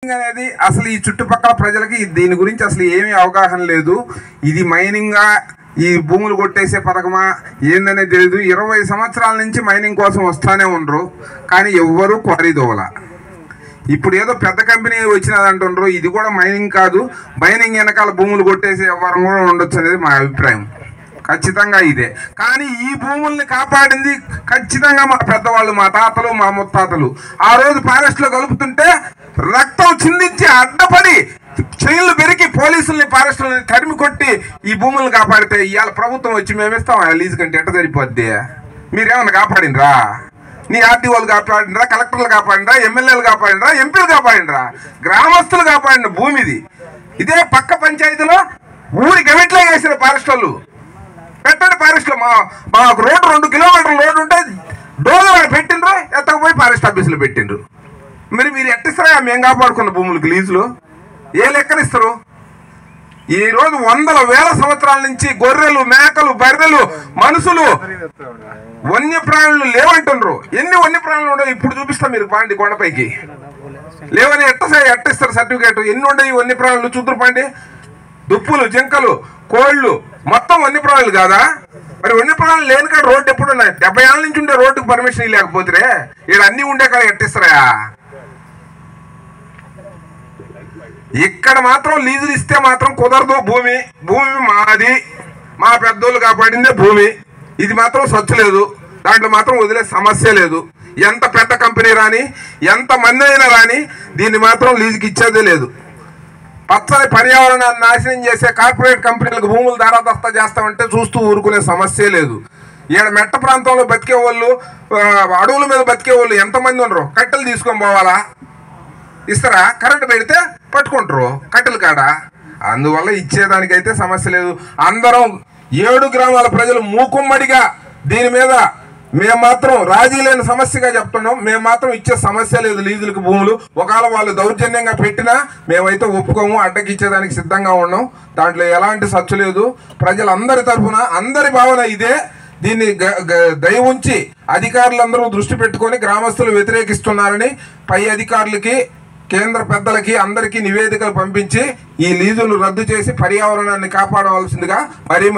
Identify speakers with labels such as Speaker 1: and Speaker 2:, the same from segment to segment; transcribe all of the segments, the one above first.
Speaker 1: అనేది అసలు ఈ చుట్టుపక్కల ప్రజలకి దీని గురించి అసలు ఏమీ అవగాహన లేదు. ఇది మైనింగా, ఈ భూములు కొట్టేసే పథకమా ఏందనేది తెలియదు. 20 సంవత్సరాల నుంచి మైనింగ్ కోసం వస్తానే ఉండరు, కానీ ఎవ్వరూ క్వారీ దోవల. ఇప్పుడు ఏదో పెద్ద కంపెనీ వచ్చినదంటుండ్రు, ఇది కూడా మైనింగ్ కాదు. మైనింగ్ వెనకాల భూములు కొట్టేసే వ్యవహారం కూడా ఉండొచ్చు అనేది మా అభిప్రాయం. ఖచ్చితంగా ఇదే. కానీ ఈ భూముల్ని కాపాడింది ఖచ్చితంగా మా పెద్దవాళ్ళు, మా తాతలు, మా ముత్తాతలు. ఆ రోజు ఫారెస్ట్లో కలుపుతుంటే రక్తం చిందించి అడ్డపడి చైన్లు పెరిగి పోలీసుల్ని ఫారెస్టులని తరిమి కొట్టి ఈ భూములను కాపాడితే ఇవాళ ప్రభుత్వం వచ్చి మేమిస్తాం లీజు కంటే ఎట్ట సరిపోద్ది? మీరేమన్నా కాపాడినరా? నీ ఆర్టీఓలు కాపాడినరా? కలెక్టర్లు కాపాడినరా? ఎమ్మెల్యేలు కాపాడినరా? ఎంపీలు కాపాడినరా? గ్రామస్తులు కాపాడిన భూమి ఇది. ఇదే పక్క పంచాయతీలో ఊరి గవిట్లో వేసిన ఫారెస్ట్ వాళ్ళు పెట్టండి. ఫారెస్ట్లో మాకు రోడ్డు 2 కిలోమీటర్ల రోడ్డు ఉంటే డోలు పెట్టిండ్రు, ఎత్తకపోయి ఫారెస్ట్ ఆఫీసులో పెట్టిండ్రు. మరి మీరు ఎట్టిస్తారా మేము కాపాడుకున్న భూములకు లీజులు? ఏ లెక్కనిస్తారు? ఈరోజు వందల వేల సంవత్సరాల నుంచి గొర్రెలు, మేకలు, బర్రెలు, మనుషులు, వన్యప్రాణులు లేవంటుండ్రు. ఎన్ని వన్యప్రాణులు ఉండవు ఇప్పుడు చూపిస్తా మీరు పాండి కొండపైకి. లేవని ఎట్టిస్తారు సర్టిఫికేట్? ఎన్ని ఉండవు ఈ వన్యప్రాణులు చూద్దరు పాండి. దుప్పులు, జింకలు, కోళ్ళు మొత్తం వన్యప్రాణులు కాదా? మరి వన్యప్రాణులు లేని కాడ రోడ్డు ఎప్పుడు ఉన్నాయి? 70 ఏళ్ళ నుంచి ఉండే రోడ్డుకు పర్మిషన్ లేకపోతే ఇక్కడ అన్ని ఉండే కాడ ఎట్టిస్తారా? ఇక్కడ మాత్రం లీజులు ఇస్తే మాత్రం కుదరదు. భూమి మాది, మా పెద్దోళ్ళు కాపాడిందే భూమి. ఇది మాత్రం స్వచ్ఛ లేదు, దాంట్లో మాత్రం వదిలే సమస్య లేదు. ఎంత పెద్ద కంపెనీ రాని, ఎంత మంది అయినా రాని దీన్ని మాత్రం లీజుకి ఇచ్చేదే లేదు. పచ్చని పర్యావరణాన్ని నాశనం చేసే కార్పొరేట్ కంపెనీలకు భూములు దారాదస్తా చేస్తామంటే చూస్తూ ఊరుకునే సమస్యే లేదు. ఈడ మెట్ట ప్రాంతంలో బతికే వాళ్ళు, అడవుల మీద బతికే వాళ్ళు ఎంతమంది ఉండరు? కట్టెలు తీసుకొని పోవాలా? ఇస్తారా? కరెంటు పెడితే పట్టుకుంటారు కట్టెలు కాడ. అందువల్ల ఇచ్చేదానికైతే సమస్య లేదు. అందరం 7 గ్రామాల ప్రజలు మూకుమ్మడిగా దీని మీద మేము మాత్రం రాజీ లేని సమస్యగా చెప్తున్నాం. మేము మాత్రం ఇచ్చే సమస్య లేదు లీజులకు భూములు. ఒకవేళ వాళ్ళు దౌర్జన్యంగా పెట్టినా మేమైతే ఒప్పుకోము, అడ్డకిచ్చేదానికి సిద్ధంగా ఉన్నాం. దాంట్లో ఎలాంటి సచ్చు లేదు. ప్రజలందరి తరఫున అందరి భావన ఇదే. దీన్ని దయ ఉంచి అధికారులందరూ దృష్టి పెట్టుకొని గ్రామస్తులు వ్యతిరేకిస్తున్నారని పై అధికారులకి, కేంద్ర పెద్దలకి అందరికీ నివేదికలు పంపించి ఈ లీజులు రద్దు చేసి పర్యావరణాన్ని కాపాడవలసిందిగా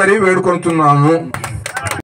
Speaker 1: మరీ వేడుకొంటున్నాము.